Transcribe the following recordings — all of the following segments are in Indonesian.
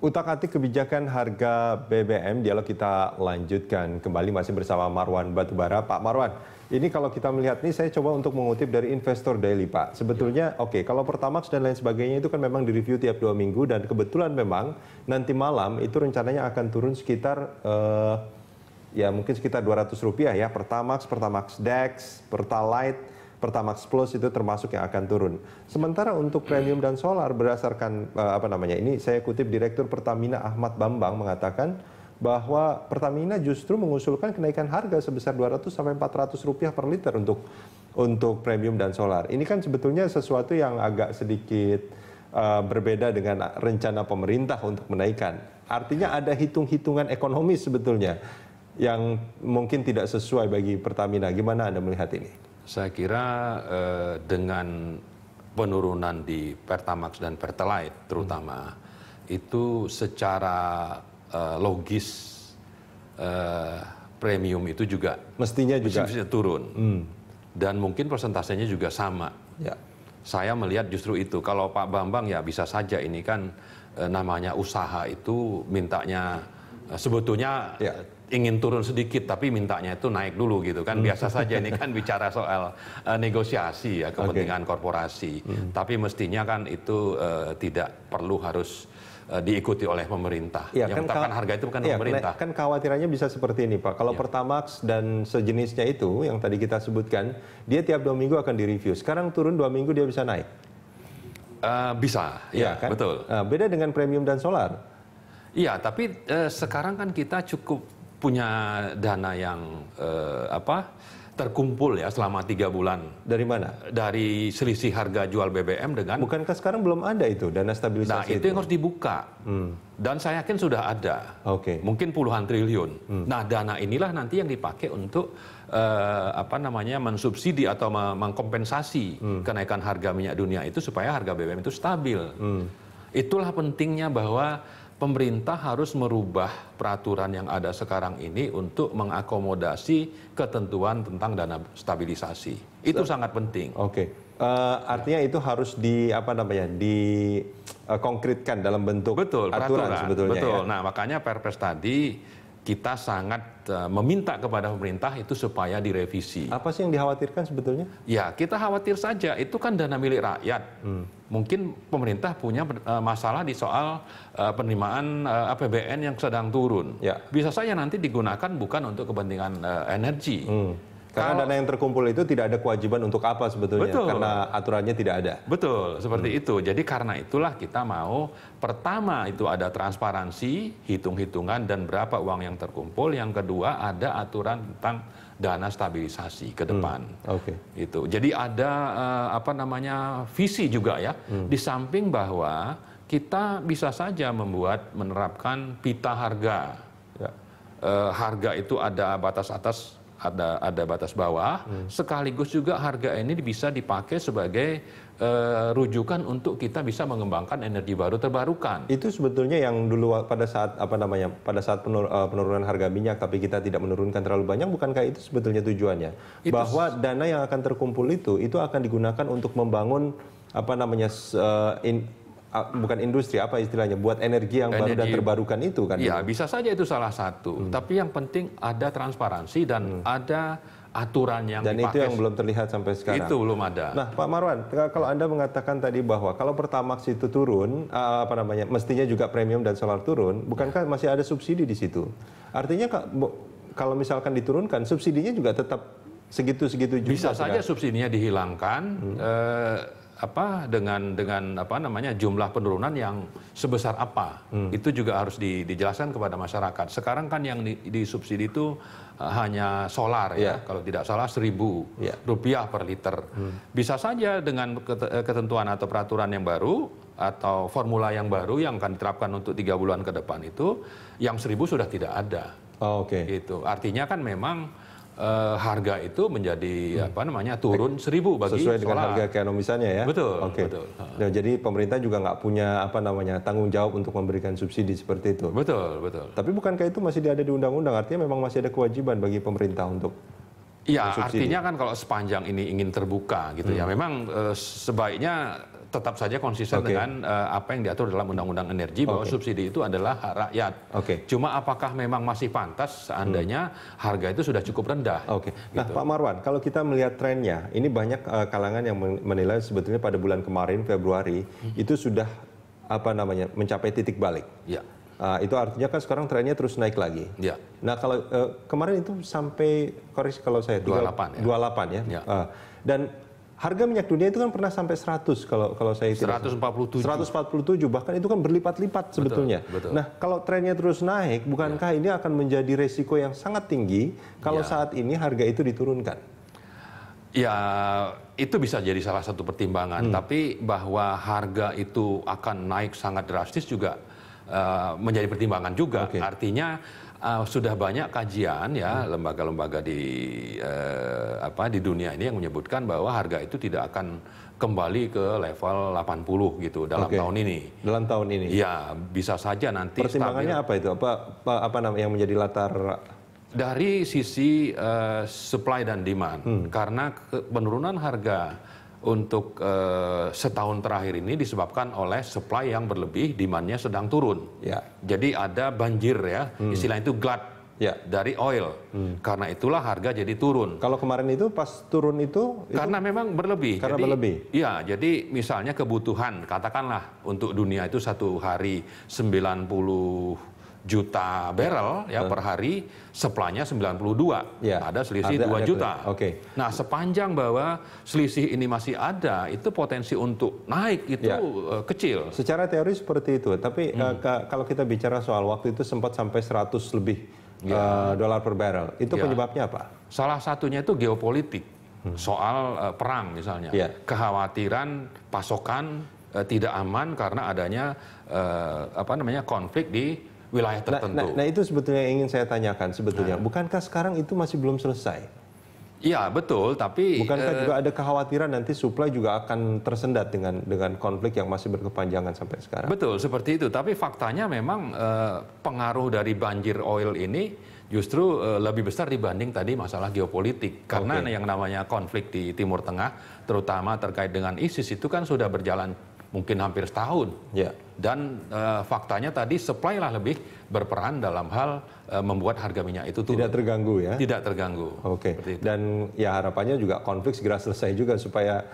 Utak-atik kebijakan harga BBM, dialog kita lanjutkan kembali masih bersama Marwan Batubara. Pak Marwan, ini kalau kita melihat nih, saya coba untuk mengutip dari Investor Daily, Pak. Sebetulnya, oke, kalau Pertamax dan lain sebagainya itu kan memang direview tiap 2 minggu, dan kebetulan memang nanti malam itu rencananya akan turun sekitar, ya mungkin sekitar Rp200 ya, Pertamax, Pertamax Dex, Pertalite, Pertamax Plus itu termasuk yang akan turun. Sementara untuk premium dan solar berdasarkan ini saya kutip Direktur Pertamina Ahmad Bambang mengatakan bahwa Pertamina justru mengusulkan kenaikan harga sebesar Rp200 sampai Rp400 per liter untuk premium dan solar. Ini kan sebetulnya sesuatu yang agak sedikit berbeda dengan rencana pemerintah untuk menaikkan. Artinya ada hitung-hitungan ekonomis sebetulnya yang mungkin tidak sesuai bagi Pertamina. Gimana Anda melihat ini? Saya kira dengan penurunan di Pertamax dan Pertalite terutama itu secara logis premium itu juga mestinya turun dan mungkin persentasenya juga sama. Ya. Saya melihat justru itu. Kalau Pak Bambang ya bisa saja, ini kan namanya usaha itu mintanya sebetulnya ingin turun sedikit tapi mintanya itu naik dulu gitu kan. Biasa saja, ini kan bicara soal negosiasi ya, kepentingan korporasi. Tapi mestinya kan itu tidak perlu harus diikuti oleh pemerintah. Ya, yang menetapkan harga itu bukan pemerintah. Kan khawatirannya bisa seperti ini, Pak. Kalau Pertamax dan sejenisnya itu yang tadi kita sebutkan, dia tiap 2 minggu akan direview. Sekarang turun 2 minggu dia bisa naik. Bisa, ya kan? Betul. Beda dengan premium dan solar. Iya, tapi sekarang kan kita cukup punya dana yang terkumpul ya selama 3 bulan. Dari mana? Dari selisih harga jual BBM dengan... Bukankah sekarang belum ada itu dana stabilisasi? Nah, itu yang harus dibuka. Dan saya yakin sudah ada. Mungkin puluhan triliun. Nah, dana inilah nanti yang dipakai untuk mensubsidi atau mengkompensasi kenaikan harga minyak dunia itu supaya harga BBM itu stabil. Itulah pentingnya bahwa pemerintah harus merubah peraturan yang ada sekarang ini untuk mengakomodasi ketentuan tentang dana stabilisasi. Itu sangat penting. Artinya itu harus dikonkretkan dalam bentuk aturan sebetulnya. Betul. Ya? Nah, makanya Perpres tadi kita sangat meminta kepada pemerintah itu supaya direvisi. Apa sih yang dikhawatirkan sebetulnya? Ya, kita khawatir saja. Itu kan dana milik rakyat. Mungkin pemerintah punya masalah di soal penerimaan APBN yang sedang turun. Ya. Bisa saja nanti digunakan bukan untuk kepentingan energi. Karena dana yang terkumpul itu tidak ada kewajiban untuk apa sebetulnya. Betul. Karena aturannya tidak ada. Betul, seperti itu. Jadi karena itulah kita mau pertama itu ada transparansi, hitung-hitungan dan berapa uang yang terkumpul. Yang kedua ada aturan tentang dana stabilisasi ke depan. Itu. Jadi ada visi juga ya. Di samping bahwa kita bisa saja menerapkan pita harga. Harga itu ada batas atas, ada batas bawah, sekaligus juga harga ini bisa dipakai sebagai rujukan untuk kita bisa mengembangkan energi baru terbarukan. Itu sebetulnya yang dulu pada saat penurunan harga minyak tapi kita tidak menurunkan terlalu banyak, bukankah itu sebetulnya tujuannya? Bahwa dana yang akan terkumpul itu akan digunakan untuk membangun bukan industri, apa istilahnya, buat energi yang baru dan terbarukan itu kan? Ya, bisa saja itu salah satu. Tapi yang penting ada transparansi dan ada aturan yang dan dipakai. Itu yang belum terlihat sampai sekarang. Itu belum ada. Nah, Pak Marwan, kalau Anda mengatakan tadi bahwa kalau Pertamax itu turun, mestinya juga premium dan solar turun, bukankah masih ada subsidi di situ? Artinya kalau misalkan diturunkan, subsidinya juga tetap segitu-segitu juga. Bisa saja subsidinya dihilangkan. Dengan jumlah penurunan yang sebesar apa, itu juga harus dijelaskan kepada masyarakat. Sekarang kan yang disubsidi itu hanya solar ya, kalau tidak salah Rp1.000 per liter. Bisa saja dengan ketentuan atau peraturan yang baru atau formula yang baru yang akan diterapkan untuk 3 bulan ke depan itu, yang 1.000 sudah tidak ada. Gitu. Artinya kan memang harga itu menjadi turun 1.000 bagi sesuai dengan solar. Harga keekonomisannya ya. Betul. Nah, jadi pemerintah juga nggak punya tanggung jawab untuk memberikan subsidi seperti itu. Betul. Tapi bukankah itu masih ada di undang-undang? Artinya memang masih ada kewajiban bagi pemerintah untuk Ya, subsidi? artinya kan kalau sepanjang ini ingin terbuka gitu ya, memang sebaiknya tetap saja konsisten dengan apa yang diatur dalam Undang-Undang Energi bahwa subsidi itu adalah hak rakyat. Cuma apakah memang masih pantas seandainya harga itu sudah cukup rendah? Nah, Pak Marwan, kalau kita melihat trennya, ini banyak kalangan yang menilai sebetulnya pada bulan kemarin Februari itu sudah mencapai titik balik. Ya. Itu artinya kan sekarang trennya terus naik lagi. Ya. Nah, kalau kemarin itu sampai koreksi kalau saya 28 ya. Ya. Dan harga minyak dunia itu kan pernah sampai 100 kalau saya tidak 147. 147 bahkan itu kan berlipat-lipat sebetulnya. Betul. Nah, kalau trennya terus naik, bukankah ini akan menjadi resiko yang sangat tinggi kalau saat ini harga itu diturunkan? Ya, itu bisa jadi salah satu pertimbangan. Tapi bahwa harga itu akan naik sangat drastis juga menjadi pertimbangan juga. Artinya sudah banyak kajian ya lembaga-lembaga di dunia ini yang menyebutkan bahwa harga itu tidak akan kembali ke level 80 gitu dalam tahun ini. Dalam tahun ini. Ya, bisa saja nanti pertimbangannya apa itu? Apa yang menjadi latar dari sisi supply dan demand. Karena penurunan harga untuk setahun terakhir ini disebabkan oleh supply yang berlebih, demand-nya sedang turun. Ya. Jadi ada banjir ya, istilah itu glut dari oil. Karena itulah harga jadi turun. Kalau kemarin itu pas turun itu karena memang berlebih. Karena berlebih. Iya, jadi misalnya kebutuhan, katakanlah untuk dunia itu satu hari 90 juta barrel ya per hari, supply-nya 92. Ada selisih 2 juta. Nah, sepanjang bahwa selisih ini masih ada, itu potensi untuk naik itu kecil. Secara teori seperti itu, tapi kalau kita bicara soal waktu itu sempat sampai 100 lebih dolar per barrel. Itu penyebabnya apa? Salah satunya itu geopolitik. Soal perang misalnya. Kekhawatiran pasokan tidak aman karena adanya konflik di wilayah tertentu. Nah, itu sebetulnya yang ingin saya tanyakan sebetulnya. Bukankah sekarang itu masih belum selesai? Iya, betul, tapi bukankah juga ada kekhawatiran nanti supply juga akan tersendat dengan konflik yang masih berkepanjangan sampai sekarang? Betul, seperti itu. Tapi faktanya memang pengaruh dari banjir oil ini justru lebih besar dibanding tadi masalah geopolitik. Karena yang namanya konflik di Timur Tengah, terutama terkait dengan ISIS itu kan sudah berjalan mungkin hampir setahun. Dan faktanya tadi supply lah lebih berperan dalam hal membuat harga minyak itu turun. Tidak terganggu ya? Tidak terganggu. Dan ya harapannya juga konflik segera selesai juga supaya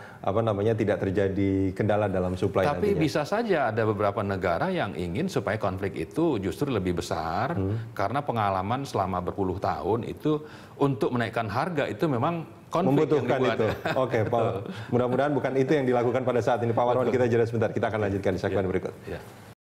tidak terjadi kendala dalam supply. Tapi nantinya. Bisa saja ada beberapa negara yang ingin supaya konflik itu justru lebih besar karena pengalaman selama berpuluh tahun itu untuk menaikkan harga itu memang membutuhkan itu. Pak. Mudah-mudahan bukan itu yang dilakukan pada saat ini. Pak Marwan, kita jeda sebentar. Kita akan lanjutkan di segmen berikut.